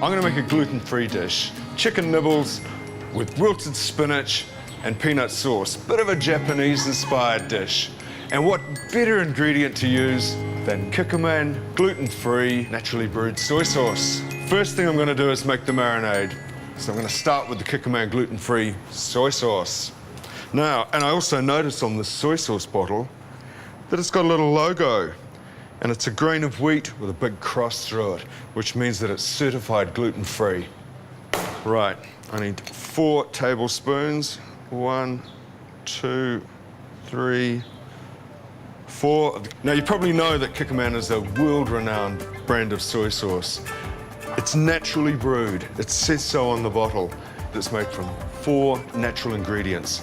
I'm gonna make a gluten-free dish. Chicken nibbles with wilted spinach and peanut sauce. Bit of a Japanese-inspired dish. And what better ingredient to use than KIKK0203 gluten-free, naturally brewed soy sauce. First thing I'm gonna do is make the marinade. So I'm gonna start with the KIKK0203 gluten-free soy sauce. Now, and I also noticed on this soy sauce bottle that it's got a little logo, and it's a grain of wheat with a big cross through it, which means that it's certified gluten-free. Right, I need 4 tablespoons. 1, 2, 3, 4. Now, you probably know that KIKK0203 is a world-renowned brand of soy sauce. It's naturally brewed. It says so on the bottle. It's made from 4 natural ingredients: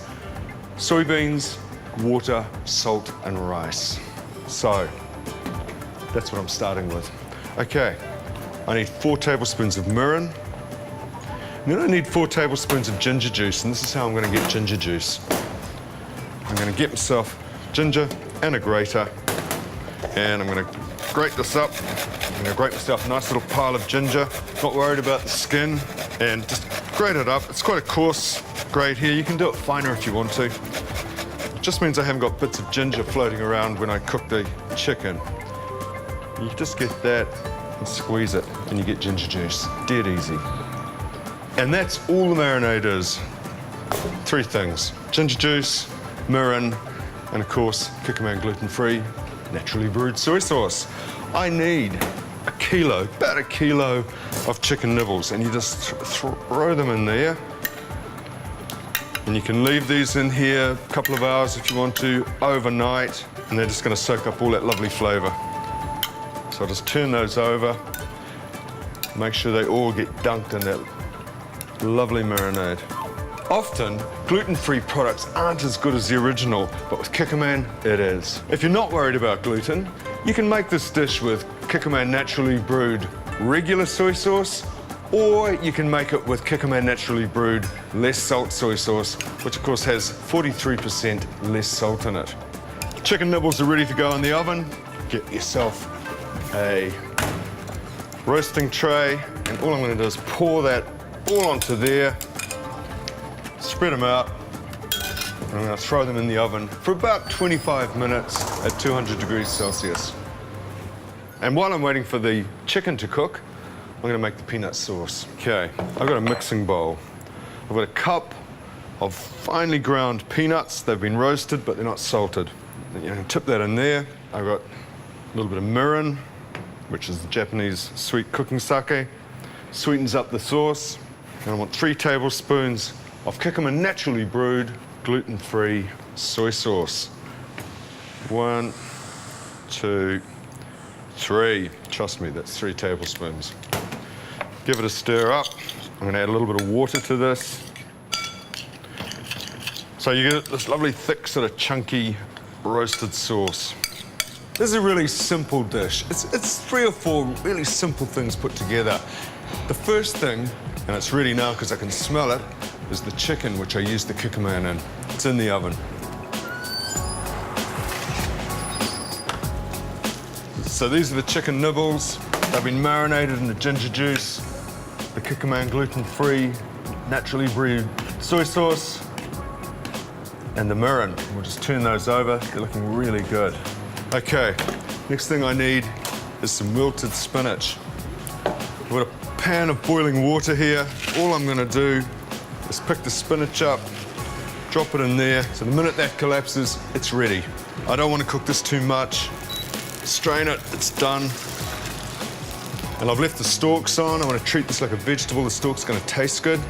soybeans, water, salt, and rice. So, that's what I'm starting with. Okay, I need 4 tablespoons of mirin. And then I need 4 tablespoons of ginger juice, and this is how I'm gonna get ginger juice. I'm gonna get myself ginger and a grater, and I'm gonna grate this up. I'm gonna grate myself a nice little pile of ginger, not worried about the skin, and just grate it up. It's quite a coarse grate here. You can do it finer if you want to. It just means I haven't got bits of ginger floating around when I cook the chicken. You just get that and squeeze it, and you get ginger juice. Dead easy. And that's all the marinade is. 3 things: ginger juice, mirin, and of course, KIKK0203 gluten-free, naturally brewed soy sauce. I need about a kilo of chicken nibbles, and you just throw them in there. And you can leave these in here a couple of hours if you want to, overnight, and they're just gonna soak up all that lovely flavor. So I'll just turn those over, make sure they all get dunked in that lovely marinade. Often, gluten-free products aren't as good as the original, but with KIKK0203, it is. If you're not worried about gluten, you can make this dish with KIKK0203 naturally brewed regular soy sauce, or you can make it with KIKK0203 naturally brewed less salt soy sauce, which of course has 43% less salt in it. Chicken nibbles are ready to go in the oven. Get yourself a roasting tray, and all I'm gonna do is pour that all onto there, spread them out, and I'm gonna throw them in the oven for about 25 minutes at 200 degrees Celsius. And while I'm waiting for the chicken to cook, I'm gonna make the peanut sauce. Okay, I've got a mixing bowl. I've got a cup of finely ground peanuts. They've been roasted, but they're not salted. You can tip that in there. I've got a little bit of mirin, which is the Japanese sweet cooking sake. Sweetens up the sauce. And I want 3 tablespoons of KIKK0203 naturally brewed, gluten-free soy sauce. 1, 2, 3. Trust me, that's 3 tablespoons. Give it a stir up. I'm gonna add a little bit of water to this. So you get this lovely, thick, sort of chunky, roasted sauce. This is a really simple dish. It's 3 or 4 really simple things put together. The first thing, and it's ready now because I can smell it, is the chicken, which I used the KIKK0203 in. It's in the oven. So these are the chicken nibbles. They've been marinated in the ginger juice, the KIKK0203 gluten-free, naturally brewed soy sauce, and the mirin. We'll just turn those over. They're looking really good. Okay, next thing I need is some wilted spinach. I've got a pan of boiling water here. All I'm gonna do is pick the spinach up, drop it in there. So the minute that collapses, it's ready. I don't want to cook this too much. Strain it, it's done. And I've left the stalks on. I want to treat this like a vegetable. The stalk's gonna taste good.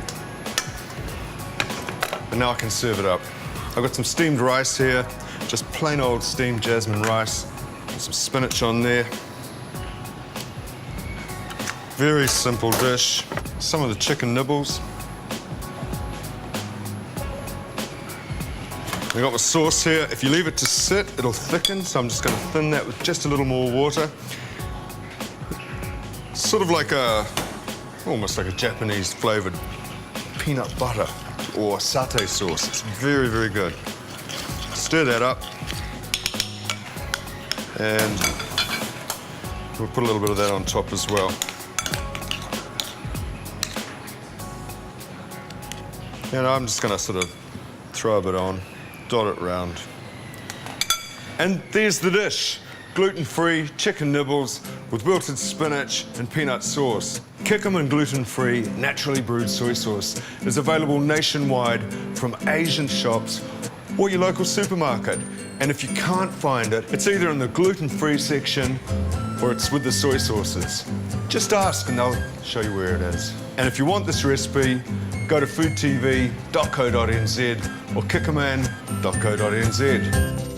And now I can serve it up. I've got some steamed rice here, just plain old steamed jasmine rice. Some spinach on there. Very simple dish. Some of the chicken nibbles. I've got my sauce here. If you leave it to sit, it'll thicken, so I'm just going to thin that with just a little more water. Sort of like almost like a Japanese flavoured peanut butter or satay sauce. It's very, very good. Stir that up. And we'll put a little bit of that on top as well. And I'm just gonna sort of throw a bit on, dot it round. And there's the dish. Gluten-free chicken nibbles with wilted spinach and peanut sauce. KIKK0203 gluten-free, naturally brewed soy sauce is available nationwide from Asian shops or your local supermarket. And if you can't find it, it's either in the gluten-free section or it's with the soy sauces. Just ask and they'll show you where it is. And if you want this recipe, go to foodtv.co.nz or kikkaman.co.nz.